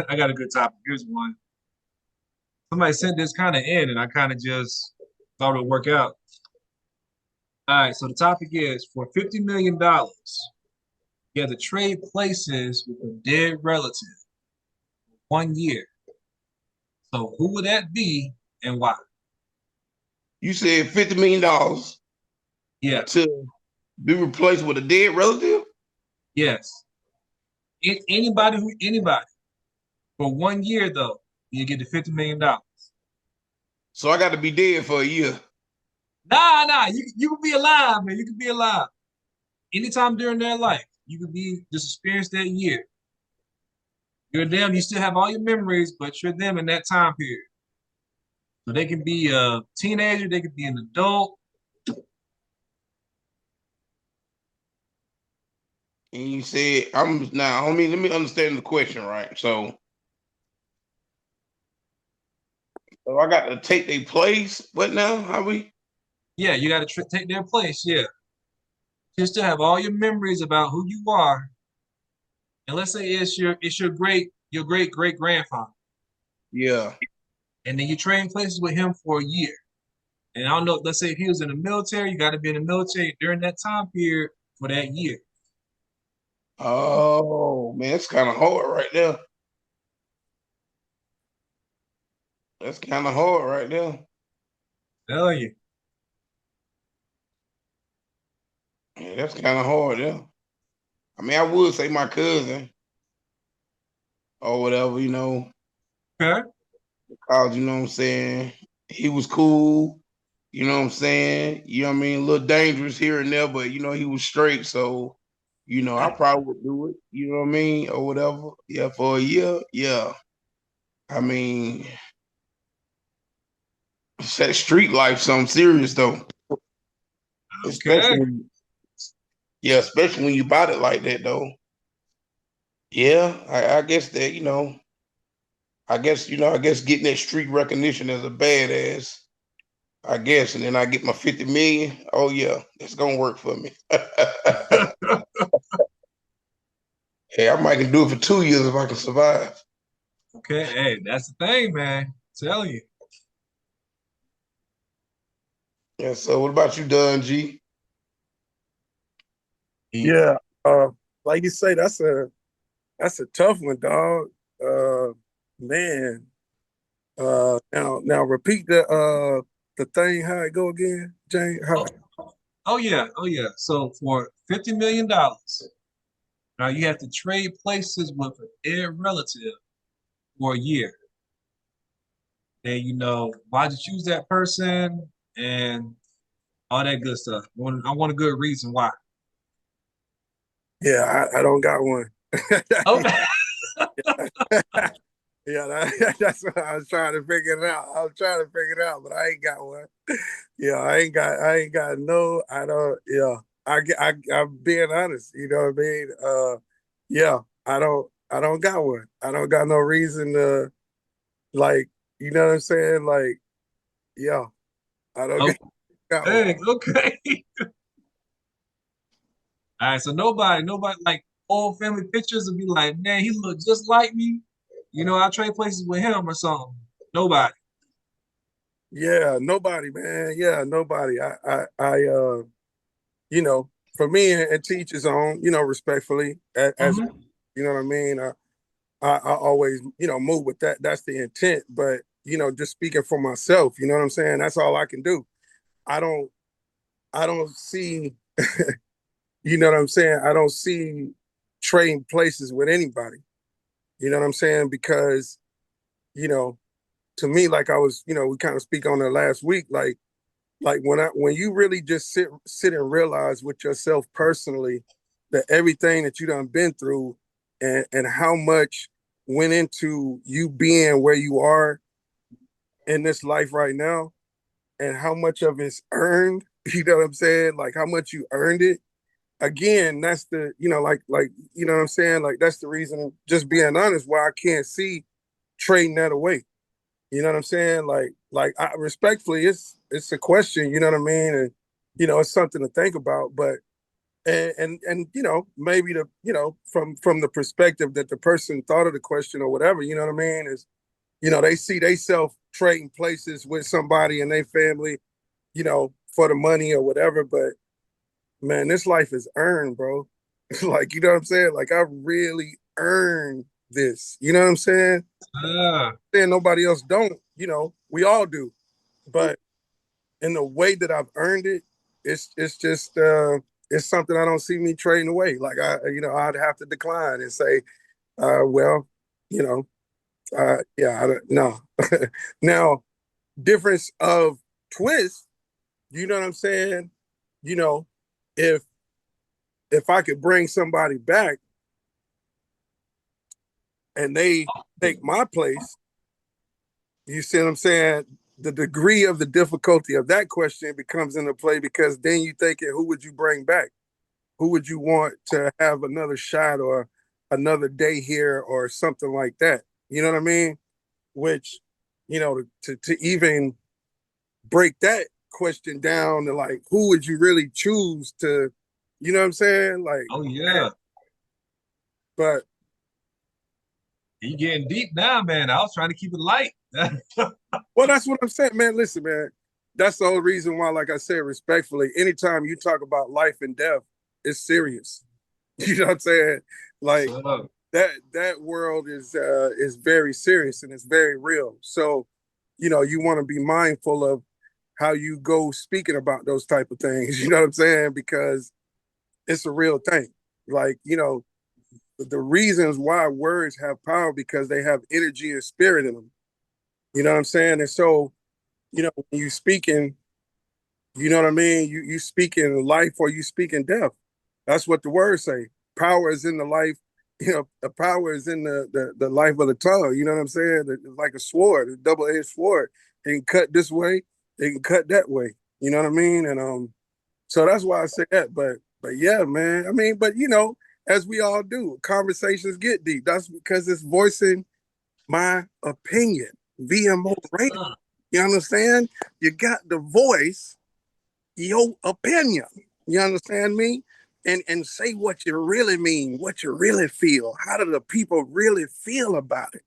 I got a good topic. Here's one. Somebody sent this kind of in, and I kind of just thought it would work out. All right, so the topic is for $50 million, you have to trade places with a dead relative 1 year. So who would that be and why? You said $50 million Yeah, to be replaced with a dead relative? yes. Anybody for 1 year though, you get the $50 million. So I got to be dead for a year. Nah, you can be alive, man. You can be alive anytime during their life. You could be just experience that year. You're them. You still have all your memories, but you're them in that time period. So they can be a teenager, they could be an adult. And you said, I'm now, let me understand the question, right? So I got to take their place. What now? How we? Yeah, you got to take their place. Yeah, you still have all your memories about who you are. And let's say it's your great great grandfather, Yeah. and then you trade places with him for a year. And I don't know. Let's say if he was in the military, you got to be in the military during that time period for that year. Oh man, that's kind of hard right there. That's kind of hard right there. Tell you. Yeah, that's kind of hard there. I mean, I would say my cousin or whatever, Okay. because you know what I'm saying. He was cool. You know what I'm saying. You know what I mean. A little dangerous here and there, but he was straight. So, I probably would do it. You know what I mean, or whatever. Yeah, for a year. Yeah. I mean, that street life something serious though. Okay. Especially when, yeah, especially when you bought it like that though. Yeah, I guess that, I guess getting that street recognition as a badass, I guess, and then I get my 50 million. Oh yeah, that's gonna work for me. Hey, I might can do it for 2 years if I can survive. Okay. Hey, that's the thing, man. Tell you. Yeah, so what about you, Don G? Yeah, uh, like you say, that's a tough one, dog. Uh, man. Now repeat the thing how it go again, Jane. How? Oh yeah. So for $50 million, now you have to trade places with a dead relative for a year. Then why'd you choose that person and all that good stuff. I want a good reason why. Yeah, I don't got one. Okay. Yeah, that's what I was trying to figure it out. I was trying to figure it out, but I ain't got one. Yeah, I ain't got no. I don't. Yeah, I'm being honest. You know what I mean? Yeah, I don't got one. I don't got no reason to like. You know what I'm saying? Like, yeah, I don't Oh, got one. dang, okay. All right. So nobody like old family pictures would be like, man, he looked just like me. I trade places with him or something. Nobody. Yeah, nobody, man. Yeah, nobody. For me and teach his own. Respectfully, as Hmm. you know what I mean. I always, move with that. That's the intent. But just speaking for myself, you know what I'm saying. That's all I can do. I don't, I don't see, you know what I'm saying. I don't see trading places with anybody. You know what I'm saying? Because you know, to me, like I was, we kind of speak on it last week. Like when you really just sit and realize with yourself personally that everything that you done been through and how much went into you being where you are in this life right now and how much of it's earned, you know what I'm saying? Like how much you earned it. Again, that's the, like, you know what I'm saying? Like that's the reason, just being honest, why I can't see trading that away. You know what I'm saying? Like I respectfully, it's a question. You know what I mean? And it's something to think about. But and you know, maybe the, you know, from the perspective that the person thought of the question or whatever, you know what I mean, is, you know, they see they self trading places with somebody and their family, you know, for the money or whatever. But man, this life is earned, bro. Like, you know what I'm saying? Like, I really earned this. You know what I'm saying? Ah, Saying nobody else don't, you know, we all do. But in the way that I've earned it, it's just it's something I don't see me trading away. Like, you know, I'd have to decline and say, well, you know, yeah, I don't no. Now, difference of twist, you know what I'm saying? You know, if I could bring somebody back and they take my place, you see what I'm saying? The degree of the difficulty of that question becomes into play, because then you thinking, who would you bring back? Who would you want to have another shot or another day here or something like that? You know what I mean? Which, you know, to even break that question down to, like, who would you really choose to, you know what I'm saying? Like, oh yeah. but You getting deep now, man. I was trying to keep it light. well, that's what I'm saying, man. Listen, man, that's the whole reason why, like I said, respectfully, anytime you talk about life and death, it's serious. You know what I'm saying? Like, So, that world is very serious and it's very real. So, you know, you want to be mindful of how you go speaking about those type of things. You know what I'm saying? Because it's a real thing. Like, you know, the reasons why words have power, because they have energy and spirit in them. You know what I'm saying? And so, you know, when you speaking, you know what I mean? You speak in life or you speak in death. That's what the words say. Power is in the life. You know, the power is in the life of the tongue. You know what I'm saying? It's like a sword, a double-edged sword. It can cut this way, it can cut that way. You know what I mean? And so that's why I say that. But yeah, man. I mean, but you know, as we all do, conversations get deep. That's because it's voicing my opinion. VMO Radio. You understand? You got the voice your opinion. You understand me? And say what you really mean, what you really feel. How do the people really feel about it?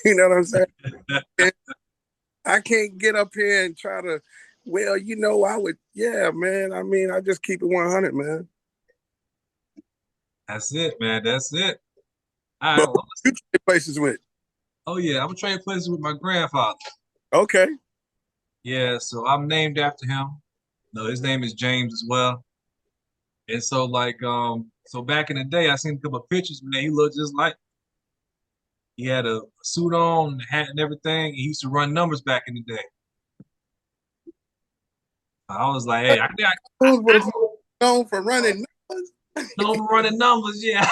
You know what I'm saying? And I can't get up here and try to, well, you know, I would, yeah, man. I mean, I just keep it 100, man. that's it, man. That's it. All right. But Well, you trade places with? oh yeah, I'm gonna trade places with my grandfather. Okay. Yeah, so I'm named after him. No, his name is James as well. And so like so back in the day I seen a couple of pictures, man, he looked just like he had a suit on, hat and everything. He used to run numbers back in the day. I was like, hey, Who was known for running numbers? know him running numbers, yeah.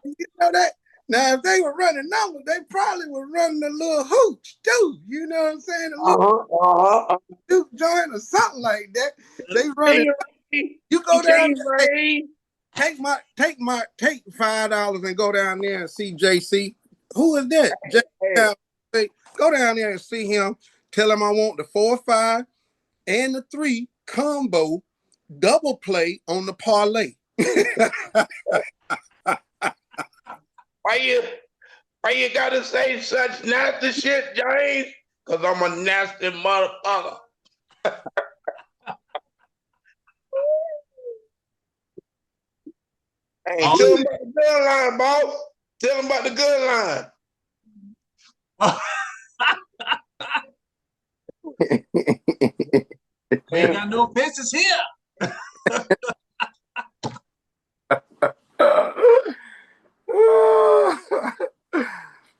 You know that? Now, if they were running numbers, they probably were running a little hooch too. You know what I'm saying? A little Duke joint or something like that. They running. You go down there, hey, take $5 and go down there and see JC. Who is that? JC. Go down there and see him. Tell him I want the 4-5 and the 3 combo double play on the parlay. Why you gotta say such nasty shit, James? Cause I'm a nasty motherfucker. Hey, Oh, tell him about the good line, boss. Tell him about the good we ain't got no fences here.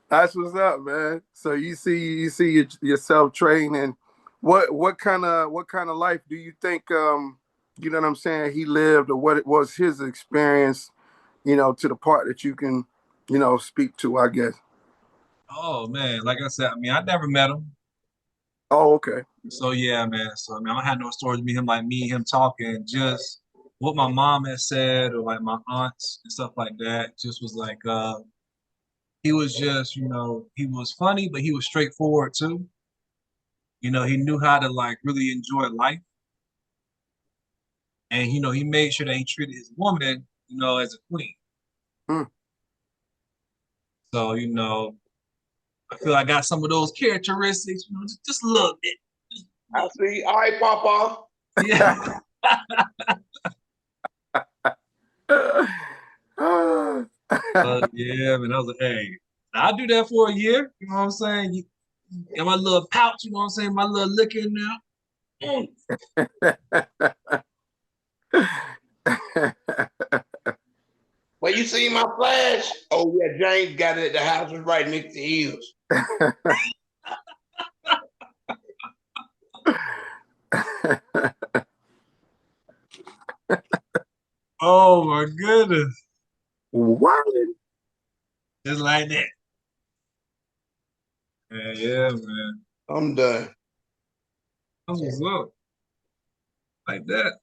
That's what's up, man. So you see yourself training. What kind of life do you think you know what I'm saying he lived, or what it was his experience, you know, to the part that you can, you know, speak to, I guess. Oh man, like I said, I mean I never met him. Oh, okay. So yeah, man. So I mean, I don't have no stories of me and him talking. Just what my mom had said, or like my aunts and stuff like that. Just was like, he was just, he was funny, but he was straightforward too. He knew how to like really enjoy life, and he made sure that he treated his woman, as a queen. Hmm. So, I feel I got some of those characteristics, just a little bit. I see. All right, Papa. Yeah. Yeah, man. I was like, hey, I'll do that for a year. You know what I'm saying? You got my little pouch, you know what I'm saying? My little liquor in there. Well, you see my flash? Oh, yeah, James got it at the house. Was right next to his. Oh, my goodness. What? Just like that. Yeah, man. I'm done. That's what's up. Like that.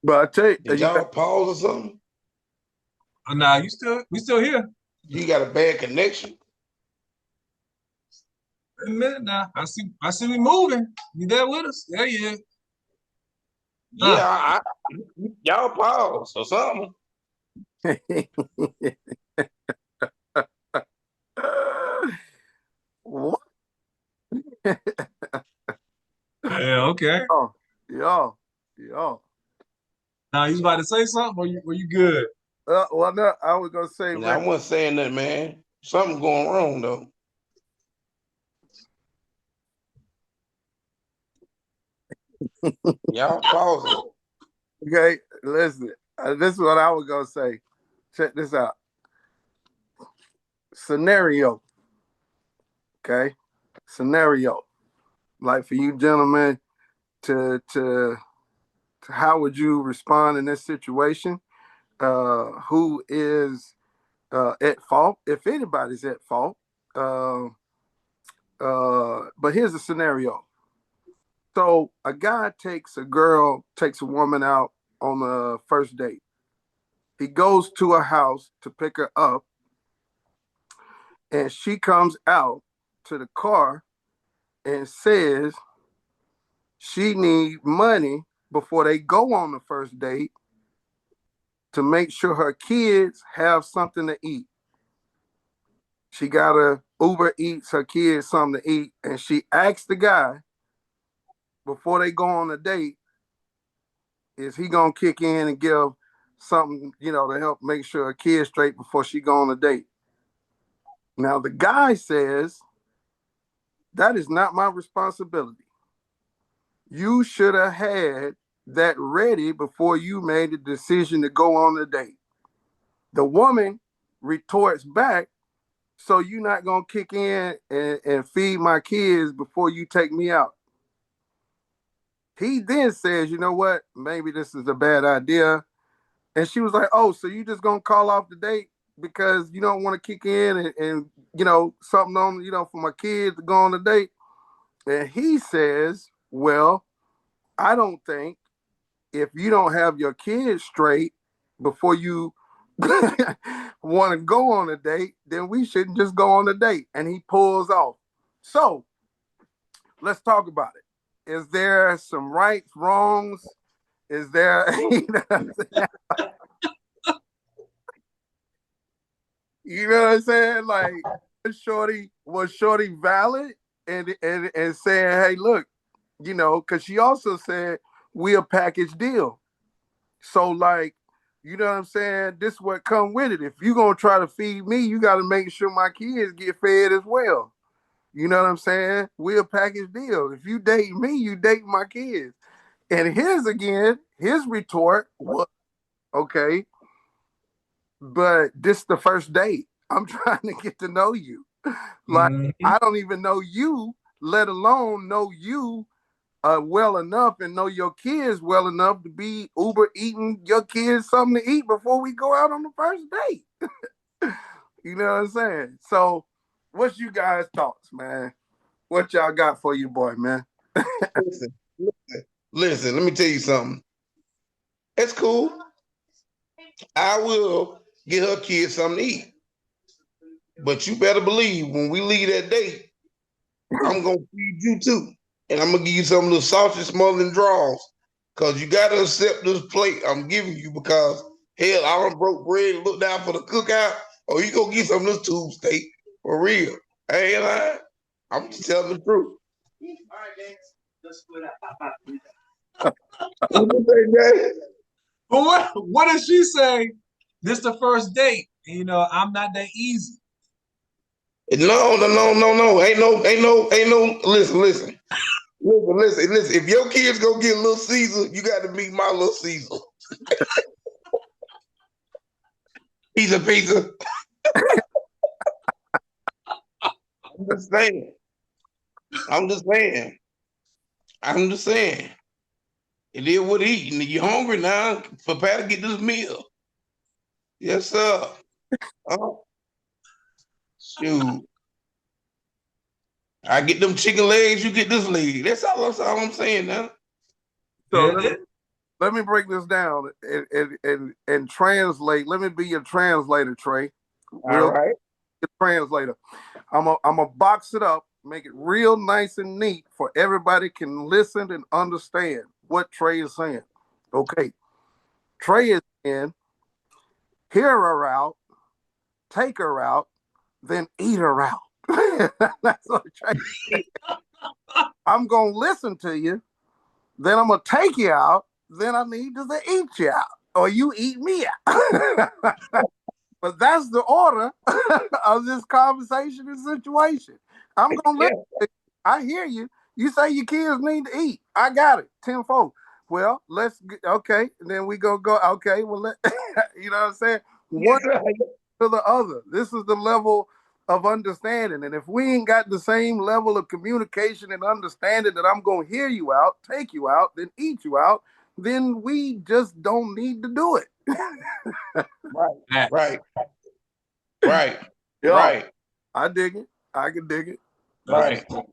But I tell you, Did y'all pause or something? Oh, nah, we still here. You got a bad connection? Wait a minute now. I see we moving. You there with us? Yeah, yeah. Yeah, y'all pause or something. what? Yeah, okay. Oh, yeah. Now you about to say something or you good? Well, no, I was gonna say, Now, I wasn't saying that, man. Something going wrong though. Y'all pausing. okay, listen. This is what I was gonna say. Check this out. Scenario. Okay, scenario. Like for you gentlemen, to how would you respond in this situation? Who is at fault? If anybody's at fault. But here's the scenario. So a guy takes a woman out on the first date. He goes to a house to pick her up, and she comes out to the car and says she needs money before they go on the first date to make sure her kids have something to eat. She gotta Uber Eats her kids something to eat, and she asks the guy before they go on a date, is he gonna kick in and give something, to help make sure her kids straight before she go on a date? Now the guy says, that is not my responsibility. You should have had that ready before you made the decision to go on the date. The woman retorts back, so you're not gonna kick in and feed my kids before you take me out. He then says, you know what, maybe this is a bad idea. And she was like, oh, so you just gonna call off the date because you don't want to kick in and something on, for my kids to go on the date? And he says, well, I don't think if you don't have your kids straight before you want to go on a date, then we shouldn't just go on a date. And he pulls off. So let's talk about it. Is there some rights, wrongs? Is there, you know what I'm saying? Like, was Shorty valid and saying, hey, look, because she also said we a package deal. So like, you know what I'm saying? This is what come with it. If you gonna try to feed me, you got to make sure my kids get fed as well. You know what I'm saying? We a package deal. If you date me, you date my kids. And his retort was, okay, but this is the first date. I'm trying to get to know you. Like, I don't even know you, let alone know you well enough and know your kids well enough to be Uber eating your kids something to eat before we go out on the first date. You know what I'm saying? So, what's you guys' thoughts, man? What y'all got for you, boy, man? Listen, let me tell you something. It's cool. I will get her kids something to eat. But you better believe when we leave that date, I'm gonna feed you too. And I'm gonna give you some little sausage smothering draws. Because you got to accept this plate I'm giving you because, hell, I done broke bread and look down for the cookout, or you go get some of this tube steak for real. I ain't lying. I'm just telling the truth. But what does she say? This the first date. You know, I'm not that easy. No. Ain't no. Listen. If your kids go get Little Caesar, you got to meet my Little Caesar. Pizza. I'm just saying. It is what it is. You hungry now? Prepare to get this meal. Yes, sir. Shoot. I get them chicken legs, you get this leg. That's all I'm saying now. So let me break this down and translate. Let me be your translator, Trey. All right. Translator. I'm a box it up, make it real nice and neat for everybody can listen and understand what Trey is saying. Okay. Trey is saying, hear her out, take her out, then eat her out. That's what Trey is. I'm going to listen to you, then I'm going to take you out, then I need to eat you out, or you eat me out. But that's the order of this conversation and situation. I'm going to listen. I hear you. You say your kids need to eat. I got it. Tenfold. Well, okay. And then we go, okay. Well, you know what I'm saying? One to the other. This is the level of understanding. And if we ain't got the same level of communication and understanding that I'm going to hear you out, take you out, then eat you out, then we just don't need to do it. Right. Yo, Right. I dig it. I can dig it. Right. All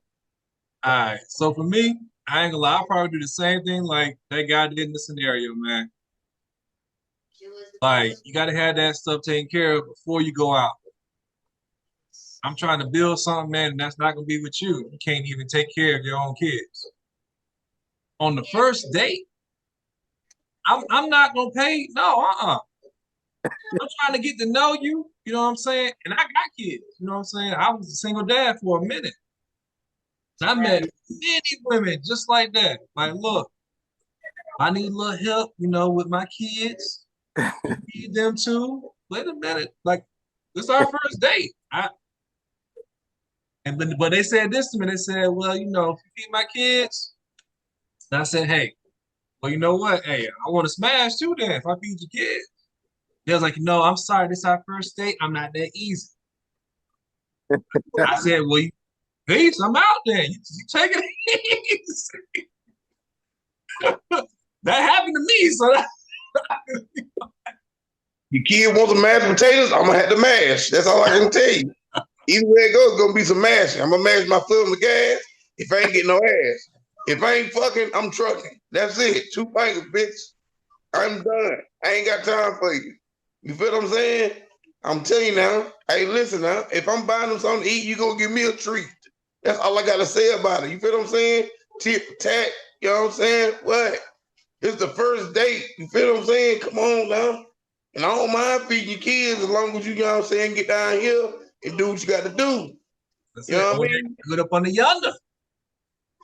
right. So for me, I ain't gonna lie, I'll probably do the same thing like that guy did in the scenario, man. Like, you gotta have that stuff taken care of before you go out. I'm trying to build something, man, and that's not gonna be with you. You can't even take care of your own kids. On the first date, I'm not gonna pay. No, I'm trying to get to know you, you know what I'm saying? And I got kids, you know what I'm saying? I was a single dad for a minute. So I met many women just like that. Like, look, I need a little help, you know, with my kids. You need them too. Wait a minute. Like, this is our first date. But they said this to me. They said, well, you know, if you feed my kids, and I said, hey, well, you know what? Hey, I want to smash too then if I feed your kids. They was like, no, I'm sorry, this is our first date. I'm not that easy. I said, well, peace, I'm out there. You take it easy. That happened to me, so Your kid wants some mashed potatoes, I'm gonna have to mash. That's all I can tell you. Either way it goes, it's gonna be some mashing. I'm gonna mash my foot on the gas if I ain't getting no ass. If I ain't fucking, I'm trucking. That's it. 2 fingers, bitch. I'm done. I ain't got time for you. You feel what I'm saying? I'm telling you now. Hey, listen now. If I'm buying them something to eat, you gonna give me a treat. That's all I gotta say about it. You feel what I'm saying? Tip, tat. You know what I'm saying? What? It's the first date. You feel what I'm saying? Come on now. And I don't mind feeding your kids as long as you know what I'm saying, get down here and do what you got to do. that's You know what I mean? Good up under yonder.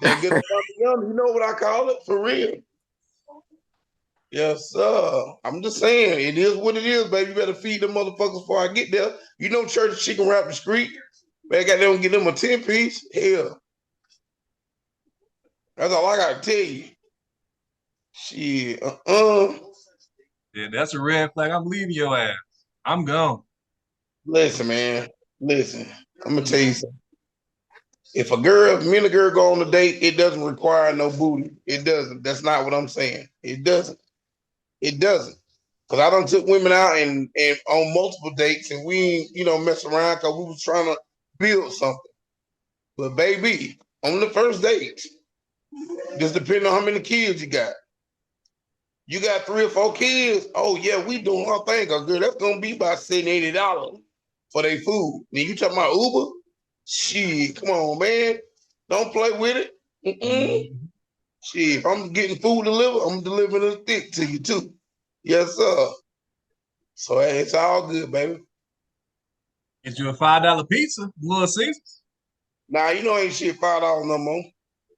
That good young, you know what I call it? For real. Yes, sir. I'm just saying, it is what it is, baby. You better feed them motherfuckers before I get there. You know church chicken wrap the street. Man, I got them get them a 10-piece. Hell. That's all I gotta tell you. Shit. Yeah, that's a red flag. I'm leaving your ass. I'm gone. Listen, man. Listen. I'm gonna tell you something. If me and a girl go on a date, it doesn't require no booty. It doesn't. That's not what I'm saying. It doesn't. It doesn't. Because I done took women out and on multiple dates and we ain't, mess around because we was trying to build something. But baby, on the first date, just depending on how many kids you got. You got 3 or 4 kids, oh yeah, we doing our thing. Cause girl, that's gonna be about $70, $80 for their food. Then you talking about Uber? Shit, come on, man. Don't play with it. Shit, if I'm getting food delivered, I'm delivering a thick to you too. Yes, sir. So it's all good, baby. Get you a $5 pizza, Little Caesars. Nah, you know ain't shit $5 no more.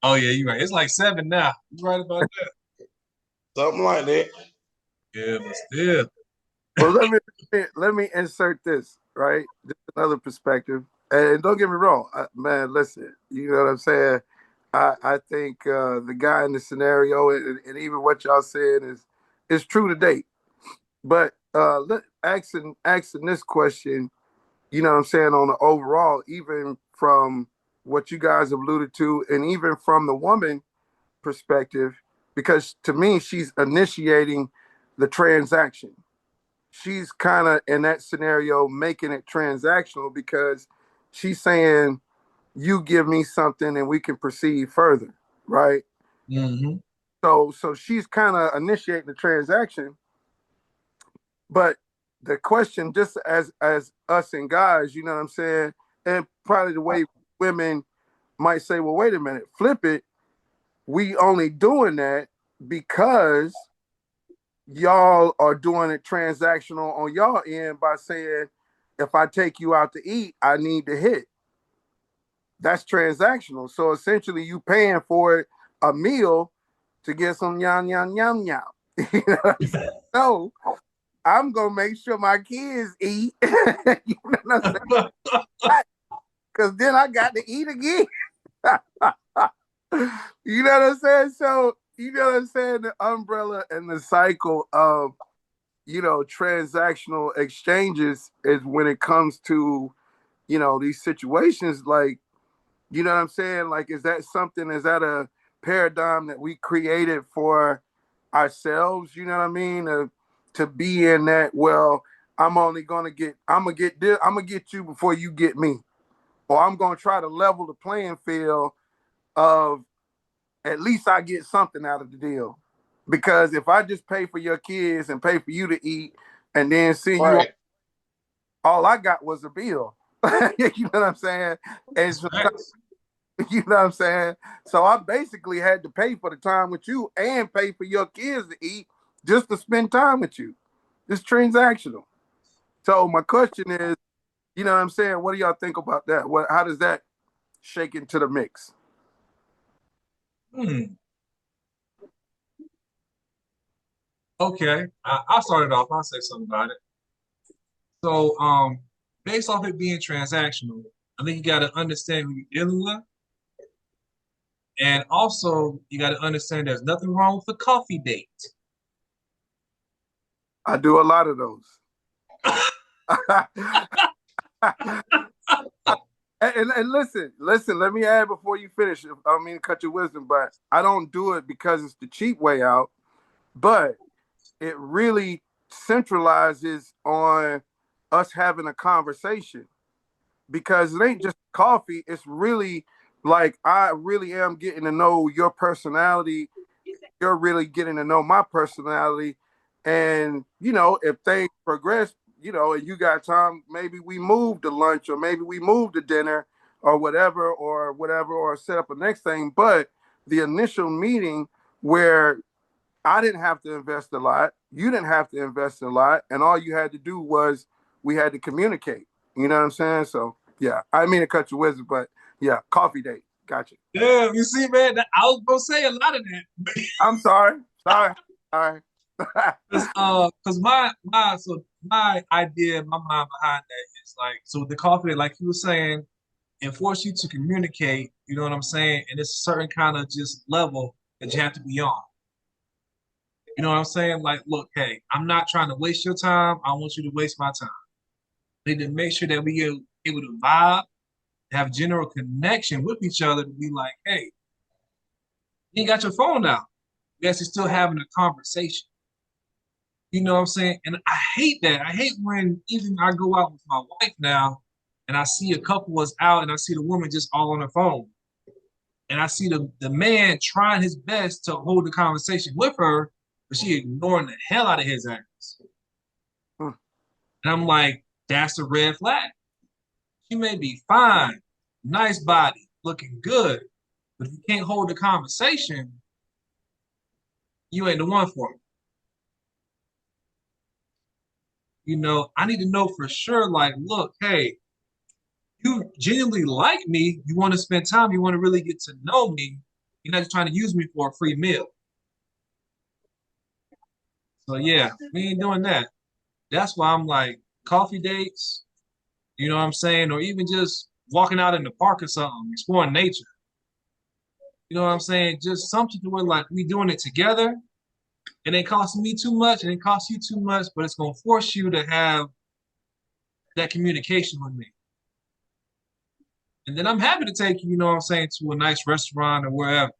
Oh yeah, you're right. It's like 7 now. You're right about that. Something like that. Yeah, but still. Well, let me insert this, right? Just another perspective. And don't get me wrong, man. Listen, you know what I'm saying. I think the guy in the scenario and even what y'all said is true to date. But asking this question, you know what I'm saying, on the overall, even from what you guys have alluded to, and even from the woman perspective, because to me, she's initiating the transaction. She's kind of in that scenario making it transactional because she's saying, you give me something and we can proceed further, right? Mm-hmm. So she's kind of initiating the transaction. But the question, just as us and guys, you know what I'm saying, and probably the way women might say, well, wait a minute, flip it. We only doing that because y'all are doing it transactional on y'all end by saying, if I take you out to eat, I need to hit. That's transactional. So essentially, you paying for a meal to get some yum yum yum yum. You know what I'm saying? So I'm gonna make sure my kids eat. You know what I'm saying? Because then I got to eat again. You know what I'm saying? So you know what I'm saying? The umbrella and the cycle of, you know, transactional exchanges is when it comes to, you know, these situations. Like, you know what I'm saying? Like, is that something, is that a paradigm that we created for ourselves? You know what I mean? To be in that, well, I'm gonna get this, I'm gonna get you before you get me. Or I'm gonna try to level the playing field of, at least I get something out of the deal. Because if I just pay for your kids and pay for you to eat and then send you, Right. all I got was a bill. You know what I'm saying? And so, you know what I'm saying? So I basically had to pay for the time with you and pay for your kids to eat just to spend time with you. It's transactional. So my question is, you know what I'm saying? What do y'all think about that? How does that shake into the mix? Hmm. Okay. I'll start it off. I'll say something about it. So, based off it being transactional, I think you got to understand who you're dealing with. And also, you got to understand there's nothing wrong with a coffee date. I do a lot of those. And listen, let me add before you finish. I don't mean to cut your wisdom, but I don't do it because it's the cheap way out, but it really centralizes on us having a conversation, because it ain't just coffee. It's really like, I really am getting to know your personality. You're really getting to know my personality. And, you know, if things progress, you know, and you got time, maybe we move to lunch, or maybe we move to dinner, or whatever, or set up a next thing. But the initial meeting where I didn't have to invest a lot, you didn't have to invest a lot, and all you had to do was, we had to communicate. You know what I'm saying? So yeah, I didn't mean to cut your wisdom, but yeah, coffee date. Gotcha. Yeah, you see, man, I was gonna say a lot of that. I'm sorry. Sorry. Sorry. Cause my idea, my mind behind that is like, so the coffee, like you were saying, it forces you to communicate, you know what I'm saying? And it's a certain kind of just level that you have to be on. You know what I'm saying? Like, look, hey, I'm not trying to waste your time. I want you to waste my time. We need to make sure that we get able to vibe, have general connection with each other, to be like, hey, you ain't got your phone out. You guys are still having a conversation. You know what I'm saying? And I hate that. I hate when even I go out with my wife now and I see a couple was out and I see the woman just all on her phone. And I see the man trying his best to hold the conversation with her, but she ignoring the hell out of his ass. Hmm. And I'm like, that's a red flag. She may be fine, nice body, looking good, but if you can't hold the conversation, you ain't the one for me. You know, I need to know for sure, like, look, hey, you genuinely like me, you want to spend time, you want to really get to know me. You're not just trying to use me for a free meal. So yeah, we ain't doing that. That's why I'm like, coffee dates, you know what I'm saying? Or even just walking out in the park or something, exploring nature. You know what I'm saying? Just something to where like we doing it together. It ain't costing me too much, it ain't cost you too much, but it's gonna force you to have that communication with me. And then I'm happy to take you, you know what I'm saying, to a nice restaurant or wherever.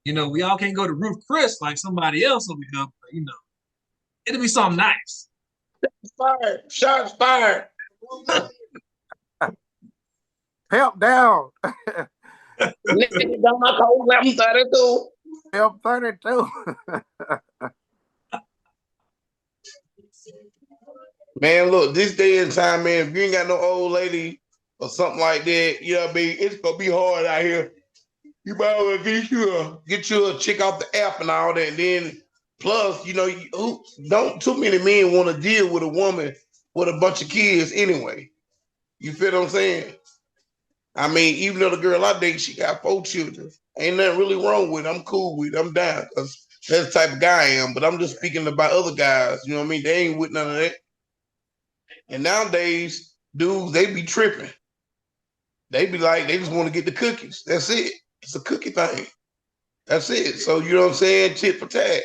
You know, we all can't go to Ruth Chris like somebody else over here, but you know, it'll be something nice. Fired. Shots fired. Help down. Nigga got my cold 11:32. Help 32. Man, look, this day and time, man, if you ain't got no old lady or something like that, you know what I mean? It's gonna be hard out here. You might well get you a chick off the app and all that. And then plus, you know, don't too many men want to deal with a woman with a bunch of kids anyway. You feel what I'm saying? I mean, even though the girl I date, she got 4 children. Ain't nothing really wrong with it. I'm cool with it. I'm down because that's the type of guy I am. But I'm just speaking about other guys. You know what I mean? They ain't with none of that. And nowadays, dudes, they be tripping. They be like, they just want to get the cookies. That's it. It's a cookie thing. That's it. So you know what I'm saying? Tit for tat.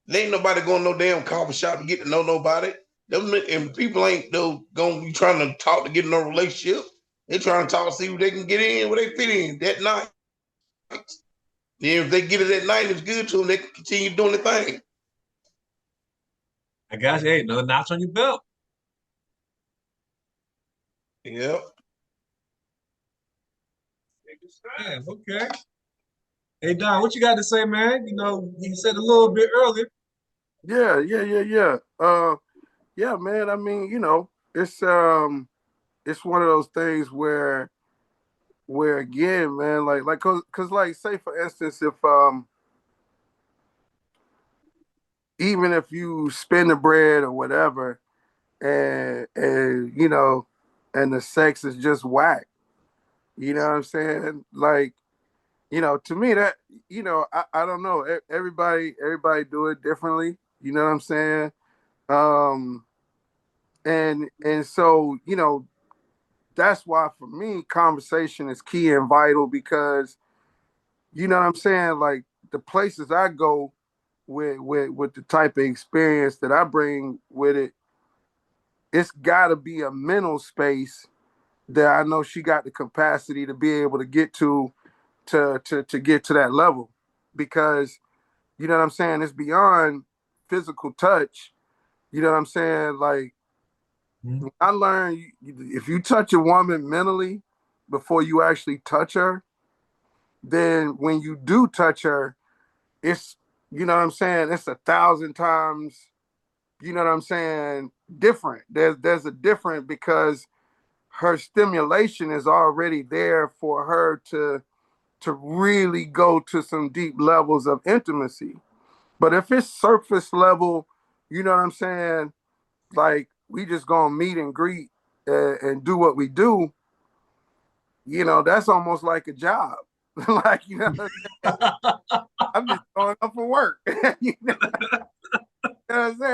There ain't nobody going to no damn coffee shop to get to know nobody. Them and people ain't going to be trying to talk to get in no relationship. They trying to talk to see who they can get in, where they fit in that night. Then if they get it at night, it's good to them. They can continue doing the thing. I got you. Hey, another notch on your belt. Yep. Yeah, okay. Hey Don, what you got to say, man? You know, you said a little bit earlier. Yeah. Yeah, man. I mean, you know, it's one of those things where again, man, cause like say for instance, if even if you spend the bread or whatever, and you know, and the sex is just whack, you know what I'm saying? Like, you know, to me that, you know, I don't know. Everybody do it differently. You know what I'm saying? Um, and so, you know, that's why for me, conversation is key and vital because, you know what I'm saying? Like the places I go with the type of experience that I bring with it, it's gotta be a mental space that I know she got the capacity to be able to get to get to that level. Because you know what I'm saying? It's beyond physical touch. You know what I'm saying? Like I learned if you touch a woman mentally before you actually touch her, then when you do touch her, it's you know what I'm saying, it's 1,000 times, you know what I'm saying, different. There's a different because her stimulation is already there for her to really go to some deep levels of intimacy. But if it's surface level, you know what I'm saying, like we just gonna meet and greet and do what we do, you know, that's almost like a job. Like, you know what I'm saying? I'm just going up for work. You know what I'm saying?